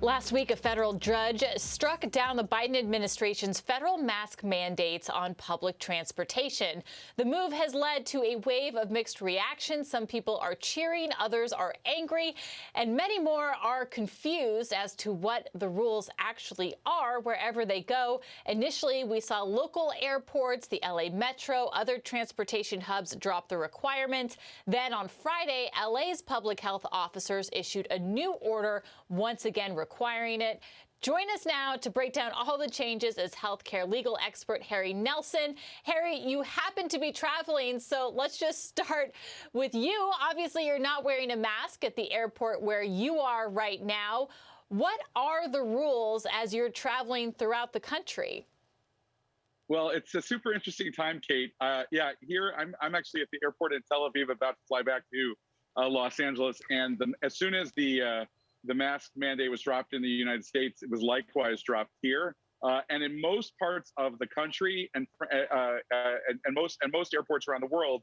Last week, a federal judge struck down the Biden administration's federal mask mandates on public transportation. The move has led to a wave of mixed reactions. Some people are cheering, others are angry, and many more are confused as to what the rules actually are wherever they go. Initially, we saw local airports, the LA Metro, other transportation hubs drop the requirement. Then on Friday, LA's public health officers issued a new order, once again requiring it. Join us now to break down all the changes is healthcare legal expert Harry Nelson. Harry, you happen to be traveling, so let's just start with you. Obviously, you're not wearing a mask at the airport where you are right now. What are the rules as you're traveling throughout the country? Well, it's a super interesting time, Kate. Here I'm actually at the airport in Tel Aviv, about to fly back to Los Angeles, and as soon as the mask mandate was dropped in the United States, it was likewise dropped here. And in most parts of the country and most airports around the world,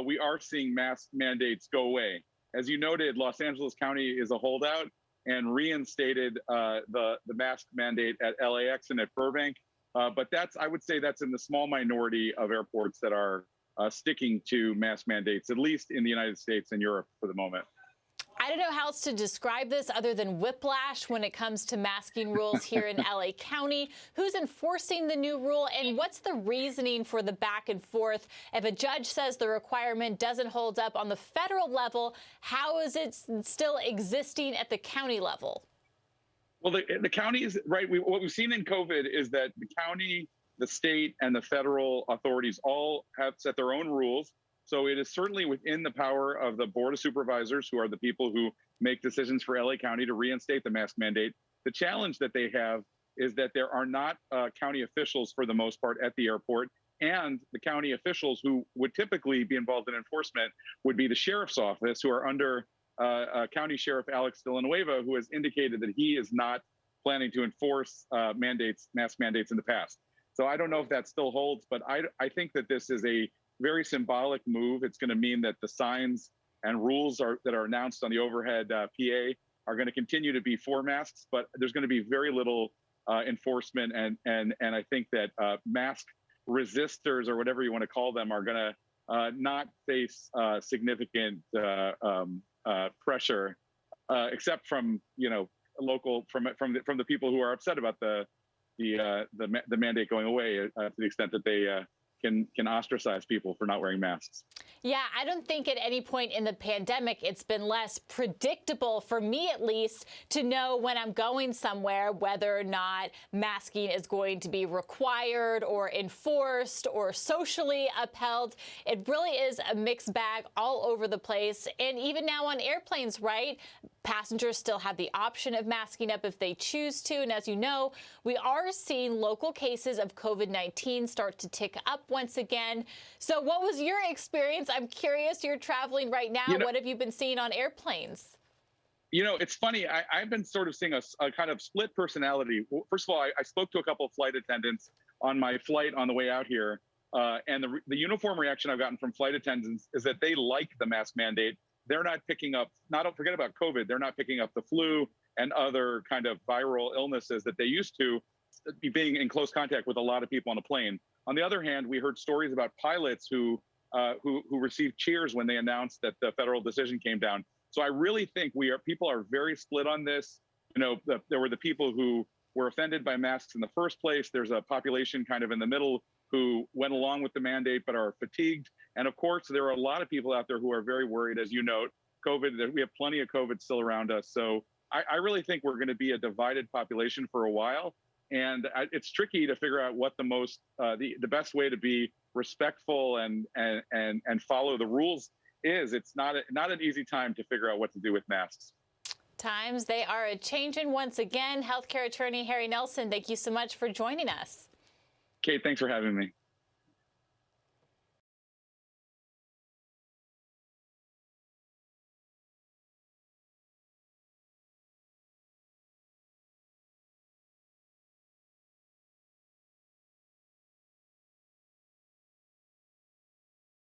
we are seeing mask mandates go away. As you noted, Los Angeles County is a holdout and reinstated the mask mandate at LAX and at Burbank. But I would say that's in the small minority of airports that are sticking to mask mandates, at least in the United States and Europe for the moment. I don't know how else to describe this other than whiplash when it comes to masking rules here in LA County. Who's enforcing the new rule, and what's the reasoning for the back and forth? If a judge says the requirement doesn't hold up on the federal level, how is it still existing at the county level? Well, the county is right. What we've seen in COVID is that the county, the state, and the federal authorities all have set their own rules. So it is certainly within the power of the Board of Supervisors, who are the people who make decisions for LA County, to reinstate the mask mandate. The challenge that they have is that there are not county officials, for the most part, at the airport. And the county officials who would typically be involved in enforcement would be the sheriff's office, who are under County Sheriff Alex Villanueva, who has indicated that he is not planning to enforce mask mandates in the past. So I don't know if that still holds, but I think that this is a very symbolic move. It's going to mean that the signs and rules that are announced on the overhead PA are going to continue to be for masks, but there's going to be very little enforcement. And I think that mask resistors, or whatever you want to call them, are going to not face significant pressure, except from local from the people who are upset about the mandate going away, to the extent that they can ostracize people for not wearing masks. Yeah, I don't think at any point in the pandemic it's been less predictable, for me at least, to know when I'm going somewhere whether or not masking is going to be required or enforced or socially upheld. It really is a mixed bag all over the place. And even now on airplanes, right? Passengers still have the option of masking up if they choose to. And as you know, we are seeing local cases of COVID-19 start to tick up once again. So what was your experience? I'm curious. You're traveling right now. What have you been seeing on airplanes? It's funny. I've been sort of seeing a kind of split personality. First of all, I spoke to a couple of flight attendants on my flight on the way out here. And the uniform reaction I've gotten from flight attendants is that they like the mask mandate. They're not picking up, don't forget about COVID, they're not picking up the flu and other kind of viral illnesses that they used to, being in close contact with a lot of people on a plane. On the other hand, we heard stories about pilots who received cheers when they announced that the federal decision came down. So I really think people are very split on this. There were the people who were offended by masks in the first place. There's a population kind of in the middle who went along with the mandate but are fatigued. And of course, there are a lot of people out there who are very worried, as you note, COVID. We have plenty of COVID still around us. So I really think we're going to be a divided population for a while. And it's tricky to figure out what the best way to be respectful and follow the rules is. It's not an easy time to figure out what to do with masks. Times they are a changing once again. Healthcare attorney Harry Nelson, thank you so much for joining us. Kate, thanks for having me.